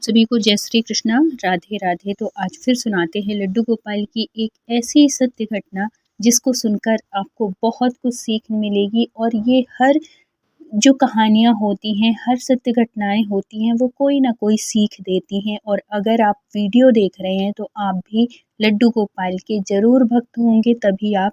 सभी को जय श्री कृष्णा, राधे राधे। तो आज फिर सुनाते हैं लड्डू गोपाल की एक ऐसी सत्य घटना जिसको सुनकर आपको बहुत कुछ सीख मिलेगी। और ये हर जो कहानियाँ होती हैं, हर सत्य घटनाएं होती हैं, वो कोई ना कोई सीख देती हैं। और अगर आप वीडियो देख रहे हैं तो आप भी लड्डू गोपाल के ज़रूर भक्त होंगे, तभी आप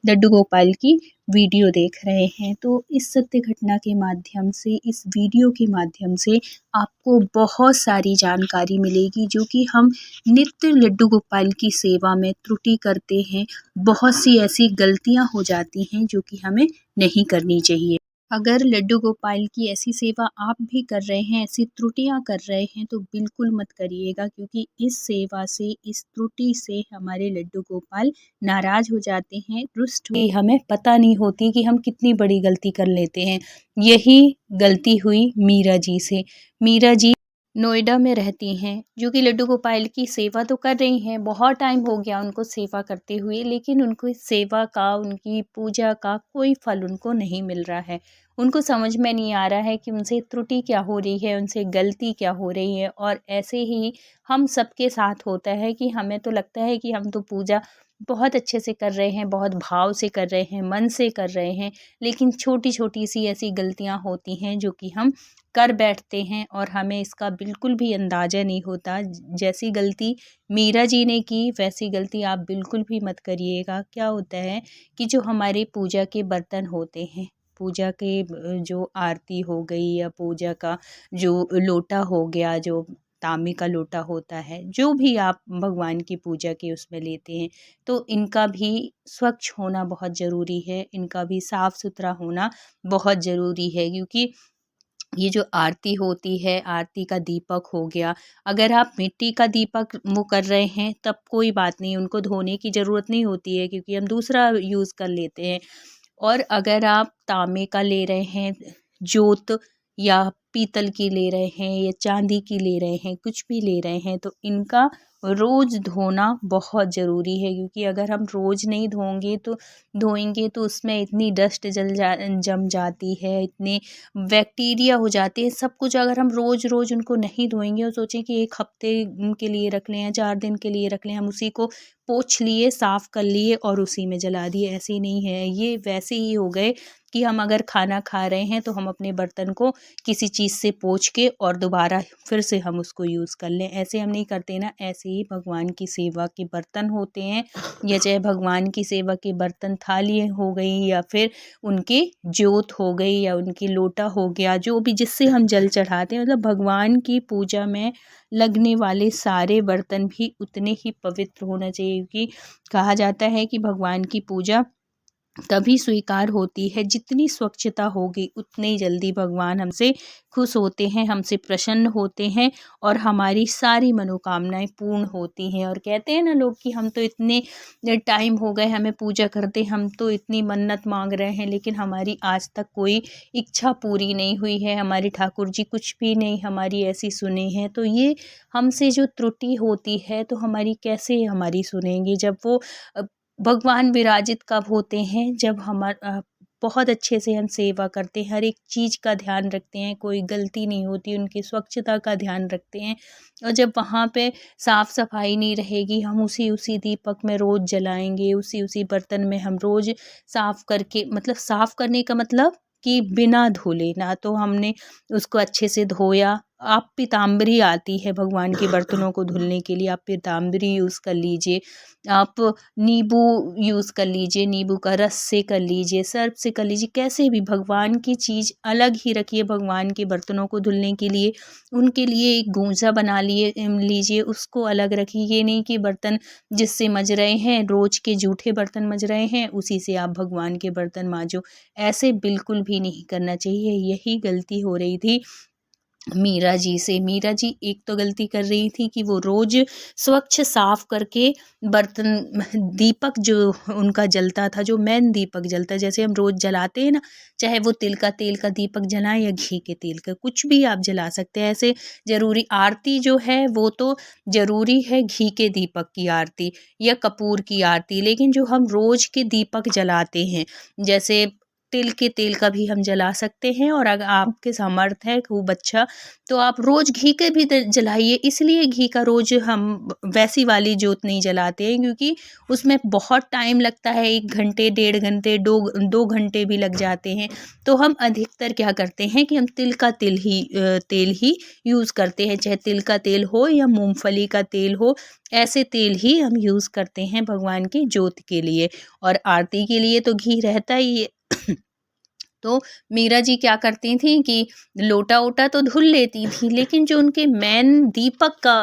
लड्डू गोपाल की वीडियो देख रहे हैं। तो इस सत्य घटना के माध्यम से, इस वीडियो के माध्यम से आपको बहुत सारी जानकारी मिलेगी जो कि हम नित्य लड्डू गोपाल की सेवा में त्रुटि करते हैं। बहुत सी ऐसी गलतियां हो जाती हैं जो कि हमें नहीं करनी चाहिए। अगर लड्डू गोपाल की ऐसी सेवा आप भी कर रहे हैं, ऐसी त्रुटियां कर रहे हैं, तो बिल्कुल मत करिएगा, क्योंकि इस सेवा से, इस त्रुटि से हमारे लड्डू गोपाल नाराज हो जाते हैं, रुष्ट हो। हमें पता नहीं होती कि हम कितनी बड़ी गलती कर लेते हैं। यही गलती हुई मीरा जी से। मीरा जी नोएडा में रहती हैं, जो कि लड्डू गोपाल की सेवा तो कर रही हैं, बहुत टाइम हो गया उनको सेवा करते हुए, लेकिन उनको इस सेवा का, उनकी पूजा का कोई फल उनको नहीं मिल रहा है। उनको समझ में नहीं आ रहा है कि उनसे त्रुटि क्या हो रही है, उनसे गलती क्या हो रही है। और ऐसे ही हम सबके साथ होता है कि हमें तो लगता है कि हम तो पूजा बहुत अच्छे से कर रहे हैं, बहुत भाव से कर रहे हैं, मन से कर रहे हैं, लेकिन छोटी-छोटी सी ऐसी गलतियाँ होती हैं जो कि हम कर बैठते हैं और हमें इसका बिल्कुल भी अंदाज़ा नहीं होता। जैसी गलती मीरा जी ने की, वैसी गलती आप बिल्कुल भी मत करिएगा। क्या होता है कि जो हमारे पूजा के बर्तन होते हैं, पूजा के जो आरती हो गई या पूजा का जो लोटा हो गया, जो तांबे का लोटा होता है, जो भी आप भगवान की पूजा के उसमें लेते हैं, तो इनका भी स्वच्छ होना बहुत ज़रूरी है, इनका भी साफ़ सुथरा होना बहुत ज़रूरी है। क्योंकि ये जो आरती होती है, आरती का दीपक हो गया, अगर आप मिट्टी का दीपक वो कर रहे हैं तब कोई बात नहीं, उनको धोने की ज़रूरत नहीं होती है, क्योंकि हम दूसरा यूज़ कर लेते हैं। और अगर आप तांबे का ले रहे हैं जोत, या पीतल की ले रहे हैं, या चांदी की ले रहे हैं, कुछ भी ले रहे हैं, तो इनका रोज़ धोना बहुत ज़रूरी है। क्योंकि अगर हम रोज़ नहीं धोएंगे तो उसमें इतनी डस्ट जम जाती है, इतने बैक्टीरिया हो जाते हैं, सब कुछ। अगर हम रोज़ रोज़ उनको नहीं धोएंगे और सोचें कि 1 हफ्ते के लिए रख लें या 4 दिन के लिए रख लें, हम उसी को पोंछ लिए, साफ़ कर लिए और उसी में जला दिए, ऐसे ही नहीं है। ये वैसे ही हो गए कि हम अगर खाना खा रहे हैं तो हम अपने बर्तन को किसी चीज़ से पोंछ के और दोबारा फिर से हम उसको यूज़ कर लें, ऐसे हम नहीं करते ना। ऐसे ही भगवान की सेवा के बर्तन होते हैं, या चाहे भगवान की सेवा के बर्तन, थाली हो गई, या फिर उनकी जोत हो गई, या उनकी लोटा हो गया, जो भी जिससे हम जल चढ़ाते हैं, मतलब भगवान की पूजा में लगने वाले सारे बर्तन भी उतने ही पवित्र होना चाहिए। क्योंकि कहा जाता है कि भगवान की पूजा तभी स्वीकार होती है, जितनी स्वच्छता होगी उतने ही जल्दी भगवान हमसे खुश होते हैं, हमसे प्रसन्न होते हैं, और हमारी सारी मनोकामनाएं पूर्ण होती हैं। और कहते हैं ना लोग कि हम तो इतने टाइम हो गए हमें पूजा करते, हम तो इतनी मन्नत मांग रहे हैं, लेकिन हमारी आज तक कोई इच्छा पूरी नहीं हुई है, हमारे ठाकुर जी कुछ भी नहीं हमारी ऐसी सुने हैं। तो ये हमसे जो त्रुटि होती है, तो हमारी कैसे हमारी सुनेंगे, जब वो भगवान विराजित कब होते हैं, जब बहुत अच्छे से हम सेवा करते हैं, हर एक चीज़ का ध्यान रखते हैं, कोई गलती नहीं होती, उनकी स्वच्छता का ध्यान रखते हैं। और जब वहाँ पे साफ़ सफाई नहीं रहेगी, हम उसी उसी दीपक में रोज़ जलाएंगे, उसी उसी बर्तन में हम रोज़ साफ़ करके, मतलब साफ़ करने का मतलब कि बिना धुले, ना तो हमने उसको अच्छे से धोया। आप पीताम्बरी आती है भगवान के बर्तनों को धुलने के लिए, आप पीताम्बरी यूज़ कर लीजिए, आप नींबू यूज़ कर लीजिए, नींबू का रस से कर लीजिए, सर्फ से कर लीजिए, कैसे भी भगवान की चीज़ अलग ही रखिए। भगवान के बर्तनों को धुलने के लिए उनके लिए एक गूंजा बना लीजिए, उसको अलग रखिए। ये नहीं कि बर्तन जिससे मज रहे हैं, रोज के जूठे बर्तन मज रहे हैं, उसी से आप भगवान के बर्तन मांजो, ऐसे बिल्कुल भी नहीं करना चाहिए। यही गलती हो रही थी मीरा जी से। मीरा जी एक तो गलती कर रही थी कि वो रोज़ स्वच्छ साफ़ करके बर्तन, दीपक जो उनका जलता था, जो मेन दीपक जलता है, जैसे हम रोज़ जलाते हैं ना, चाहे वो तिल का तेल का दीपक जलाएं या घी के तेल का, कुछ भी आप जला सकते हैं। ऐसे ज़रूरी आरती जो है वो तो ज़रूरी है, घी के दीपक की आरती या कपूर की आरती, लेकिन जो हम रोज़ के दीपक जलाते हैं, जैसे तिल के तेल का भी हम जला सकते हैं। और अगर आपके सामर्थ है खूब अच्छा, तो आप रोज़ घी के भी जलाइए। इसलिए घी का रोज़ हम वैसी वाली जोत नहीं जलाते हैं, क्योंकि उसमें बहुत टाइम लगता है, 1 घंटे, 1.5 घंटे, 2 घंटे भी लग जाते हैं। तो हम अधिकतर क्या करते हैं कि हम तिल का तेल ही यूज़ करते हैं, चाहे तिल का तेल हो या मूँगफली का तेल हो, ऐसे तेल ही हम यूज़ करते हैं भगवान की जोत के लिए। और आरती के लिए तो घी रहता ही है। तो मीरा जी क्या करती थीं कि लोटा-वोटा तो धुल लेती थीं, लेकिन जो उनके मेन दीपक का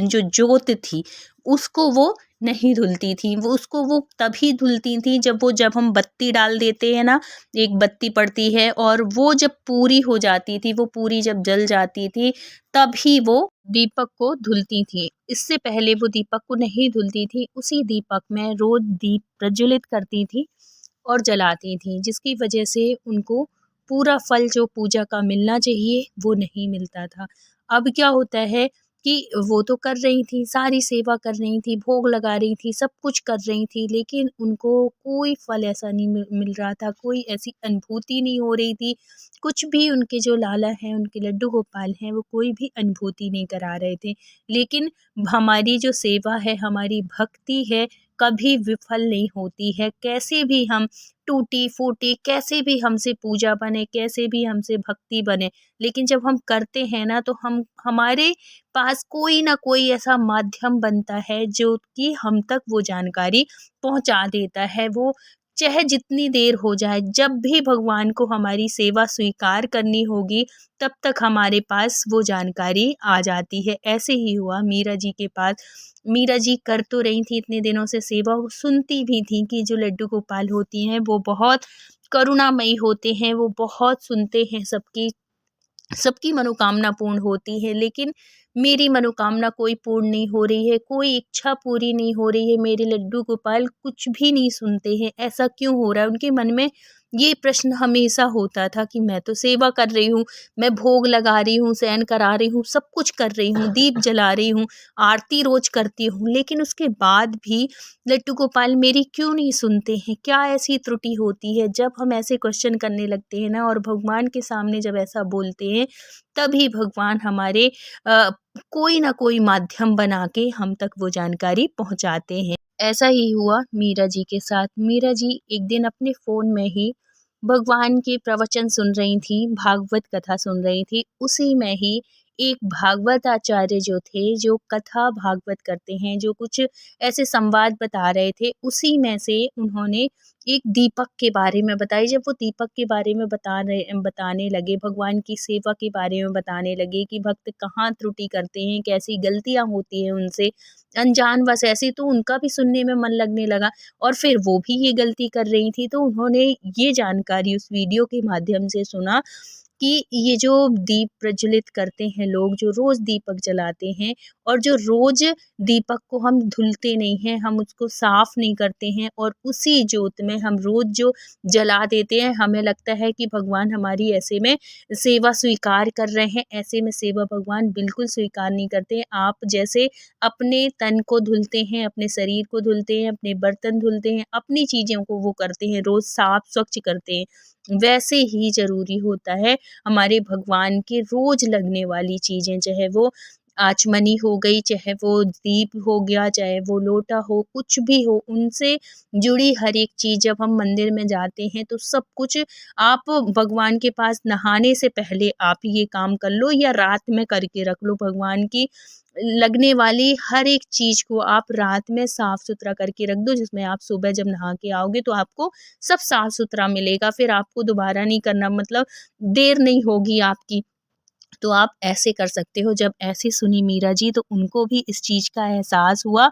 जो जोत थी, उसको वो नहीं धुलती थीं। वो उसको वो तभी धुलती थीं जब हम बत्ती डाल देते हैं ना, एक बत्ती पड़ती है और वो जब पूरी हो जाती थी, वो पूरी जब जल जाती थी, तभी वो दीपक को धुलती थीं। इससे पहले वो दीपक को नहीं धुलती थीं। उसी दीपक में रोज़ दीप प्रज्वलित करती थीं और जलाती थीं, जिसकी वजह से उनको पूरा फल जो पूजा का मिलना चाहिए, वो नहीं मिलता था। अब क्या होता है कि वो तो कर रही थीं, सारी सेवा कर रही थीं, भोग लगा रही थीं, सब कुछ कर रही थीं, लेकिन उनको कोई फल ऐसा नहीं मिल रहा था, कोई ऐसी अनुभूति नहीं हो रही थी। कुछ भी उनके जो लाला हैं, उनके लड्डू गोपाल हैं, वो कोई भी अनुभूति नहीं करा रहे थे। लेकिन हमारी जो सेवा है, हमारी भक्ति है, कभी विफल नहीं होती है। कैसे भी हम टूटी-फूटी, कैसे भी हमसे पूजा बने, कैसे भी हमसे भक्ति बने, लेकिन जब हम करते हैं ना, तो हम हमारे पास कोई ना कोई ऐसा माध्यम बनता है जो कि हम तक वो जानकारी पहुँचा देता है। वो चाहे जितनी देर हो जाए, जब भी भगवान को हमारी सेवा स्वीकार करनी होगी, तब तक हमारे पास वो जानकारी आ जाती है। ऐसे ही हुआ मीरा जी के पास। मीरा जी कर तो रही थी इतने दिनों से सेवा, वो सुनती भी थी कि जो लड्डू गोपाल होती हैं, वो बहुत करुणामयी होते हैं, वो बहुत सुनते हैं सबकी, सबकी मनोकामना पूर्ण होती है। लेकिन मेरी मनोकामना कोई पूर्ण नहीं हो रही है, कोई इच्छा पूरी नहीं हो रही है, मेरे लड्डू गोपाल कुछ भी नहीं सुनते हैं, ऐसा क्यों हो रहा है? उनके मन में ये प्रश्न हमेशा होता था कि मैं तो सेवा कर रही हूँ, मैं भोग लगा रही हूँ, शयन करा रही हूँ, सब कुछ कर रही हूँ, दीप जला रही हूँ, आरती रोज़ करती हूँ, लेकिन उसके बाद भी लड्डू गोपाल मेरी क्यों नहीं सुनते हैं? क्या ऐसी त्रुटि होती है? जब हम ऐसे क्वेश्चन करने लगते हैं ना, और भगवान के सामने जब ऐसा बोलते हैं, तभी भगवान हमारे कोई ना कोई माध्यम बना के हम तक वो जानकारी पहुँचाते हैं। ऐसा ही हुआ मीरा जी के साथ। मीरा जी एक दिन अपने फ़ोन में ही भगवान के प्रवचन सुन रही थीं, भागवत कथा सुन रही थीं। उसी में ही एक भागवत आचार्य जो थे, जो कथा भागवत करते हैं, जो कुछ ऐसे संवाद बता रहे थे, उसी में से उन्होंने एक दीपक के बारे में बताई। जब वो दीपक के बारे में बताने लगे, भगवान की सेवा के बारे में बताने लगे कि भक्त कहाँ त्रुटि करते हैं, कैसी गलतियाँ होती हैं उनसे, अनजानवश ऐसे, तो उनका भी सुनने में मन लगने लगा और फिर वो भी ये गलती कर रही थी। तो उन्होंने ये जानकारी उस वीडियो के माध्यम से सुना कि ये जो दीप प्रज्वलित करते हैं लोग, जो रोज़ दीपक जलाते हैं और जो रोज़ दीपक को हम धुलते नहीं हैं, हम उसको साफ़ नहीं करते हैं और उसी जोत में हम रोज़ जो जला देते हैं, हमें लगता है कि भगवान हमारी ऐसे में सेवा स्वीकार कर रहे हैं। ऐसे में सेवा भगवान बिल्कुल स्वीकार नहीं करते हैं। आप जैसे अपने तन को धुलते हैं, अपने शरीर को धुलते हैं, अपने बर्तन धुलते हैं, अपनी चीज़ों को वो करते हैं, रोज़ साफ़ स्वच्छ करते हैं, वैसे ही ज़रूरी होता है हमारे भगवान के रोज़ लगने वाली चीज़ें, चाहे वो आचमनी हो गई, चाहे वो दीप हो गया, चाहे वो लोटा हो, कुछ भी हो, उनसे जुड़ी हर एक चीज़। जब हम मंदिर में जाते हैं तो सब कुछ आप भगवान के पास नहाने से पहले आप ये काम कर लो या रात में करके रख लो। भगवान की लगने वाली हर एक चीज़ को आप रात में साफ़-सुथरा करके रख दो, जिसमें आप सुबह जब नहा के आओगे तो आपको सब साफ़-सुथरा मिलेगा। फिर आपको दोबारा नहीं करना, मतलब देर नहीं होगी आपकी। तो आप ऐसे कर सकते हो। जब ऐसे सुनी मीरा जी, तो उनको भी इस चीज़ का एहसास हुआ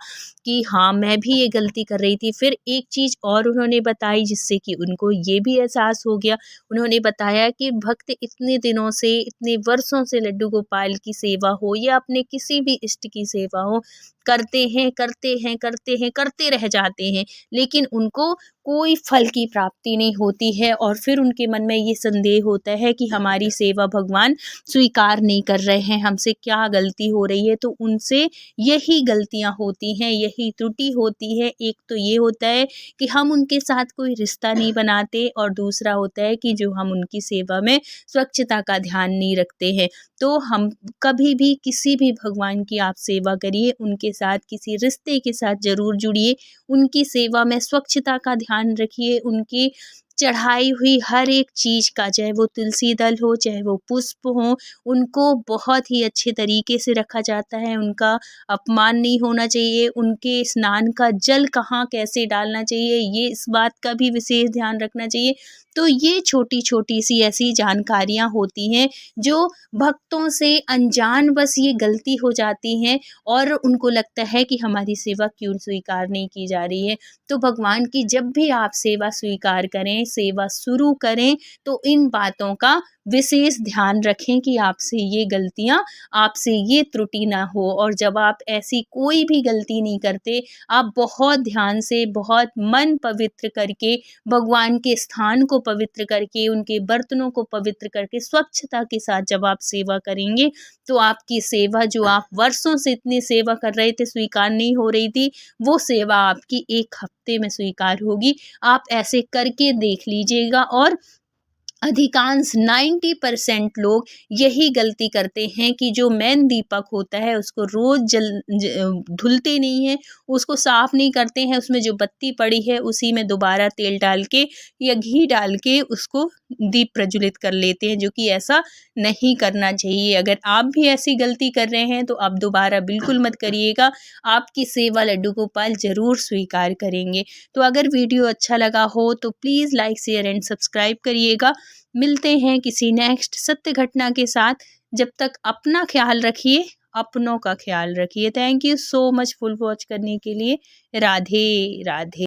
कि हाँ, मैं भी ये गलती कर रही थी। फिर एक चीज़ और उन्होंने बताई जिससे कि उनको ये भी एहसास हो गया। उन्होंने बताया कि भक्त इतने दिनों से, इतने वर्षों से लड्डू गोपाल की सेवा हो या अपने किसी भी इष्ट की सेवा हो, करते रह जाते हैं, लेकिन उनको कोई फल की प्राप्ति नहीं होती है और फिर उनके मन में ये संदेह होता है कि हमारी सेवा भगवान स्वीकार नहीं कर रहे हैं, हमसे क्या गलती हो रही है। तो उनसे यही गलतियाँ होती हैं, यही त्रुटि होती है। एक तो ये होता है कि हम उनके साथ कोई रिश्ता नहीं बनाते और दूसरा होता है कि जो हम उनकी सेवा में स्वच्छता का ध्यान नहीं रखते हैं। तो हम कभी भी किसी भी भगवान की आप सेवा करिए, उनके साथ किसी रिश्ते के साथ ज़रूर जुड़िए, उनकी सेवा में स्वच्छता का ध्यान रखिए, उनकी चढ़ाई हुई हर एक चीज़ का, चाहे वो तुलसी दल हो, चाहे वो पुष्प हों, उनको बहुत ही अच्छे तरीके से रखा जाता है, उनका अपमान नहीं होना चाहिए, उनके स्नान का जल कहाँ कैसे डालना चाहिए, ये इस बात का भी विशेष ध्यान रखना चाहिए। तो ये छोटी-छोटी सी ऐसी जानकारियाँ होती हैं, जो भक्तों से अनजानबस ये गलती हो जाती हैं और उनको लगता है कि हमारी सेवा क्यों स्वीकार नहीं की जा रही है। तो भगवान की जब भी आप सेवा स्वीकार करें, सेवा शुरू करें, तो इन बातों का विशेष ध्यान रखें कि आपसे ये गलतियाँ, आपसे ये त्रुटि ना हो। और जब आप ऐसी कोई भी गलती नहीं करते, आप बहुत ध्यान से, बहुत मन पवित्र करके, भगवान के स्थान को पवित्र करके, उनके बर्तनों को पवित्र करके, स्वच्छता के साथ जब आप सेवा करेंगे, तो आपकी सेवा जो आप वर्षों से इतनी सेवा कर रहे थे, स्वीकार नहीं हो रही थी, वो सेवा आपकी 1 हफ्ते में स्वीकार होगी। आप ऐसे करके देख लीजिएगा और अधिकांश 90% लोग यही गलती करते हैं कि जो मेन दीपक होता है उसको रोज़ धुलते नहीं हैं, उसको साफ़ नहीं करते हैं, उसमें जो बत्ती पड़ी है उसी में दोबारा तेल डाल के या घी डाल के उसको दीप प्रज्वलित कर लेते हैं, जो कि ऐसा नहीं करना चाहिए। अगर आप भी ऐसी गलती कर रहे हैं तो आप दोबारा बिल्कुल मत करिएगा, आपकी सेवा लड्डू गोपाल ज़रूर स्वीकार करेंगे। तो अगर वीडियो अच्छा लगा हो तो please like, share and subscribe करिएगा। मिलते हैं किसी नेक्स्ट सत्य घटना के साथ। जब तक अपना ख्याल रखिए, अपनों का ख्याल रखिए। Thank you so much full watch करने के लिए। राधे राधे।